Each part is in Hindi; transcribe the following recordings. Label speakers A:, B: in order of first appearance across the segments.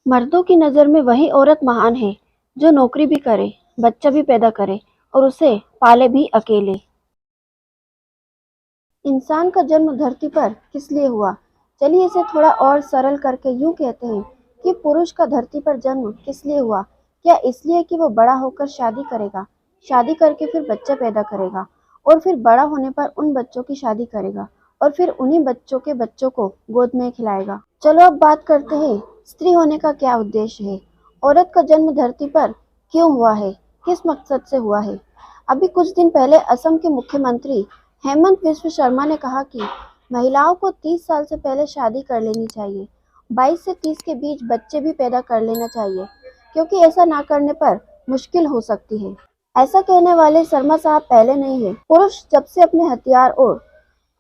A: मर्दों की नज़र में वही औरत महान है जो नौकरी भी करे, बच्चा भी पैदा करे और उसे पाले भी अकेले। इंसान का जन्म धरती पर किस लिए हुआ? चलिए इसे थोड़ा और सरल करके यूं कहते हैं कि पुरुष का धरती पर जन्म किस लिए हुआ? क्या इसलिए कि वो बड़ा होकर शादी करेगा, शादी करके फिर बच्चा पैदा करेगा और फिर बड़ा होने पर उन बच्चों की शादी करेगा और फिर उन्हीं बच्चों के बच्चों को गोद में खिलाएगा। चलो अब बात करते हैं स्त्री होने का क्या उद्देश्य है, औरत का जन्म धरती पर क्यों हुआ है, किस मकसद से हुआ है। अभी कुछ दिन पहले असम के मुख्यमंत्री हेमंत विश्व शर्मा ने कहा कि महिलाओं को 30 साल से पहले शादी कर लेनी चाहिए, 22 से 30 के बीच बच्चे भी पैदा कर लेना चाहिए, क्योंकि ऐसा ना करने पर मुश्किल हो सकती है। ऐसा कहने वाले शर्मा साहब पहले नहीं है। पुरुष जब से अपने हथियार और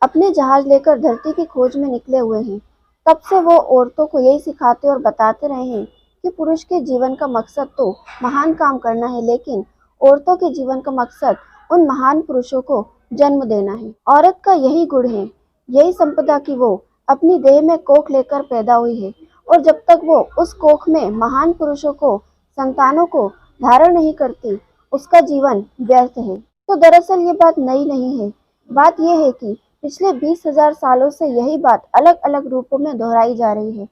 A: अपने जहाज लेकर धरती की खोज में निकले हुए हैं, तब से वो औरतों को यही सिखाते और बताते रहे हैं कि पुरुष के जीवन का मकसद तो महान काम करना है, लेकिन औरतों के जीवन का मकसद उन महान पुरुषों को जन्म देना है। औरत का यही गुण है, यही संपदा कि वो अपनी देह में कोख लेकर पैदा हुई है और जब तक वो उस कोख में महान पुरुषों को, संतानों को धारण नहीं करती, उसका जीवन व्यर्थ है। तो दरअसल ये बात नई नहीं है। बात यह है कि पिछले 20,000 सालों से यही बात अलग अलग रूपों में दोहराई जा रही है।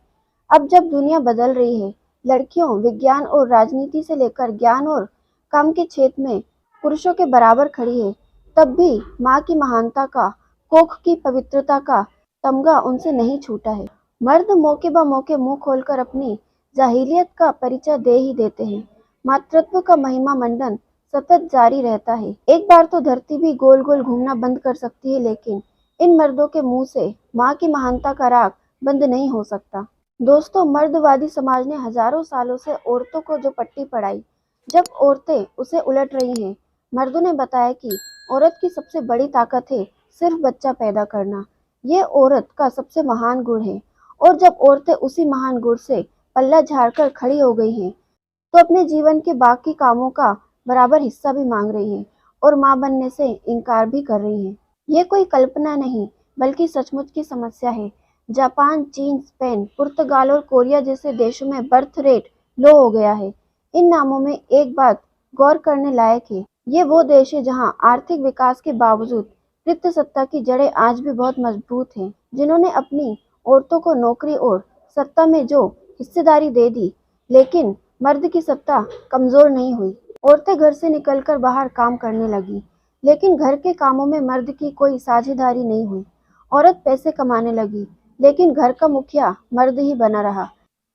A: अब जब दुनिया बदल रही है, लड़कियों विज्ञान और राजनीति से लेकर ज्ञान और काम के क्षेत्र में पुरुषों के बराबर खड़ी है, तब भी माँ की महानता का, कोख की पवित्रता का तमगा उनसे नहीं छूटा है। मर्द मौके ब मौके मुंह खोलकर अपनी जाहिलियत का परिचय दे ही देते हैं। मातृत्व का महिमा मंडन सतत जारी रहता है। एक बार तो धरती भी गोल गोल घूमना बंद कर सकती है, लेकिन इन मर्दों के मुंह से माँ की महानता का राग बंद नहीं हो सकता। दोस्तों, मर्दवादी समाज ने हजारों सालों से औरतों को जो पट्टी पढ़ाई, जब औरतें उसे उलट रही हैं, मर्दों ने बताया कि औरत की सबसे बड़ी ताकत है सिर्फ बच्चा पैदा करना। ये औरत का सबसे महान गुण है और जब औरतें उसी महान गुण से पल्ला झाड़कर खड़ी हो गई हैं, तो अपने जीवन के बाकी कामों का बराबर हिस्सा भी मांग रही हैं और माँ बनने से इनकार भी कर रही हैं। ये कोई कल्पना नहीं, बल्कि सचमुच की समस्या है। जापान, चीन, स्पेन, पुर्तगाल और कोरिया जैसे देशों में बर्थ रेट लो हो गया है। इन नामों में एक बात गौर करने लायक है, ये वो देश है जहाँ आर्थिक विकास के बावजूद पितृसत्ता की जड़ें आज भी बहुत मजबूत हैं। जिन्होंने अपनी औरतों को नौकरी और सत्ता में जो हिस्सेदारी दे दी, लेकिन मर्द की सत्ता कमजोर नहीं हुई। औरतें घर से निकलकर बाहर काम करने लगी, लेकिन घर के कामों में मर्द की कोई साझेदारी नहीं हुई। औरत पैसे कमाने लगी, लेकिन घर का मुखिया मर्द ही बना रहा।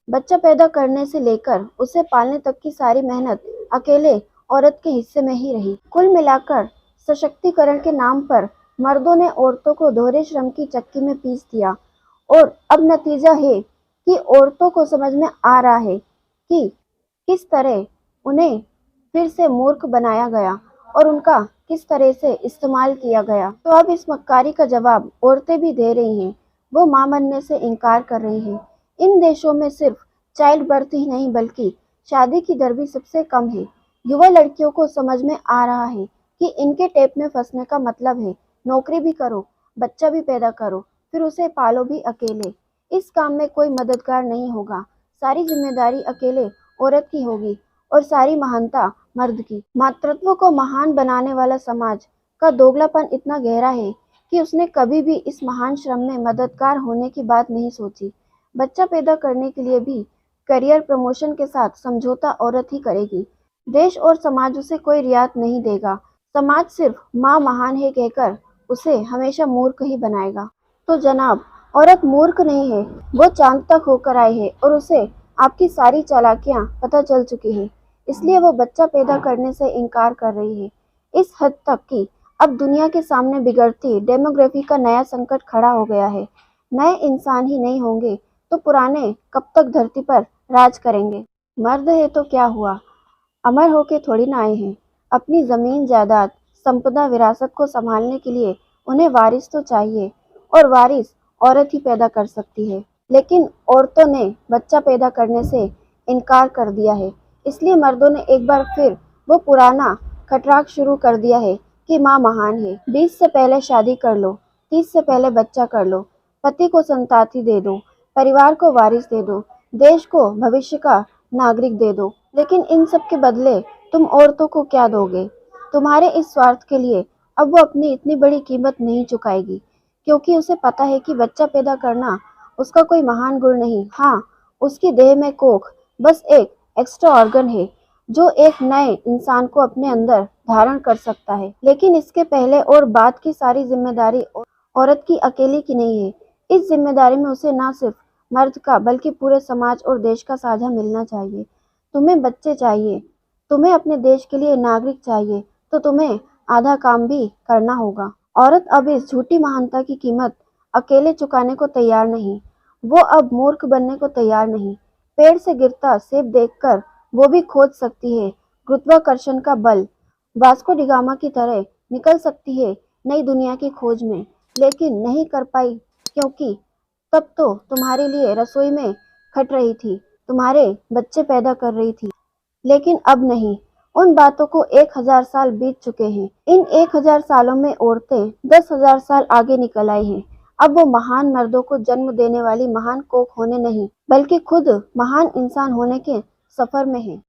A: बच्चा पैदा करने से लेकर उसे पालने तक की सारी मेहनत अकेले औरत के हिस्से में ही रही। कुल मिलाकर सशक्तिकरण के नाम पर मर्दों ने औरतों को दोहरे श्रम की चक्की में पीस दिया और अब नतीजा है कि औरतों को समझ में आ रहा है कि किस तरह उन्हें फिर से मूर्ख बनाया गया और उनका किस तरह से इस्तेमाल किया गया। तो अब इस मक्कारी का जवाब औरतें भी दे रही हैं। वो मां बनने से इनकार कर रही हैं। इन देशों में सिर्फ चाइल्ड बर्थ ही नहीं, बल्कि शादी की दर भी सबसे कम है। युवा लड़कियों को समझ में आ रहा है कि इनके टेप में फंसने का मतलब है नौकरी भी करो, बच्चा भी पैदा करो, फिर उसे पालो भी अकेले। इस काम में कोई मददगार नहीं होगा, सारी जिम्मेदारी अकेले औरत की होगी और सारी महानता मर्द की। मातृत्व को महान बनाने वाला समाज का दोगलापन इतना गहरा है कि उसने कभी भी इस महान श्रम में मददगार होने की बात नहीं सोची। बच्चा पैदा करने के लिए भी करियर प्रमोशन के साथ समझौता औरत ही करेगी। देश और समाज उसे कोई रियायत नहीं देगा। समाज सिर्फ माँ महान है कहकर उसे हमेशा मूर्ख ही बनाएगा। तो जनाब, औरत मूर्ख नहीं है, वो चांद तक होकर आई है और उसे आपकी सारी चालाकियां पता चल चुकी है। इसलिए वो बच्चा पैदा करने से इनकार कर रही है। इस हद तक कि अब दुनिया के सामने बिगड़ती डेमोग्राफी का नया संकट खड़ा हो गया है। नए इंसान ही नहीं होंगे तो पुराने कब तक धरती पर राज करेंगे। मर्द है तो क्या हुआ, अमर होके थोड़ी ना आए हैं। अपनी जमीन जायदाद संपदा विरासत को संभालने के लिए उन्हें वारिस तो चाहिए और वारिस औरत ही पैदा कर सकती है। लेकिन औरतों ने बच्चा पैदा करने से इनकार कर दिया है। इसलिए मर्दों ने एक बार फिर वो पुराना खटराक शुरू कर दिया है कि माँ महान है। 20 से पहले शादी कर लो, 30 से पहले बच्चा कर लो, पति को संताति दे दो, परिवार को वारिस दे दो। देश को भविष्य का नागरिक दे दो। लेकिन इन सब के बदले तुम औरतों को क्या दोगे? तुम्हारे इस स्वार्थ के लिए अब वो अपनी इतनी बड़ी कीमत नहीं चुकाएगी, क्योंकि उसे पता है कि बच्चा पैदा करना उसका कोई महान गुण नहीं। हाँ, उसकी देह में कोख बस एक एक्स्ट्रा ऑर्गन है जो एक नए इंसान को अपने अंदर धारण कर सकता है। लेकिन इसके पहले और बाद की सारी जिम्मेदारी औरत की अकेली की नहीं है। इस जिम्मेदारी में उसे न सिर्फ मर्द का बल्कि पूरे समाज और देश का साझा मिलना चाहिए। तुम्हें बच्चे चाहिए, तुम्हें अपने देश के लिए नागरिक चाहिए, तो तुम्हें आधा काम भी करना होगा। औरत अब इस झूठी महानता की कीमत अकेले चुकाने को तैयार नहीं। वो अब मूर्ख बनने को तैयार नहीं। पेड़ से गिरता सेब देखकर वो भी खोज सकती है गुरुत्वाकर्षण का बल। वास्को डिगामा की तरह निकल सकती है नई दुनिया की खोज में, लेकिन नहीं कर पाई क्योंकि तब तो तुम्हारे लिए रसोई में खट रही थी, तुम्हारे बच्चे पैदा कर रही थी। लेकिन अब नहीं, उन बातों को 1000 साल बीत चुके हैं। इन 1000 सालों में औरतें 10,000 साल आगे निकल आई हैं। अब वो महान मर्दों को जन्म देने वाली महान कोख होने नहीं, बल्कि खुद महान इंसान होने के सफर में है।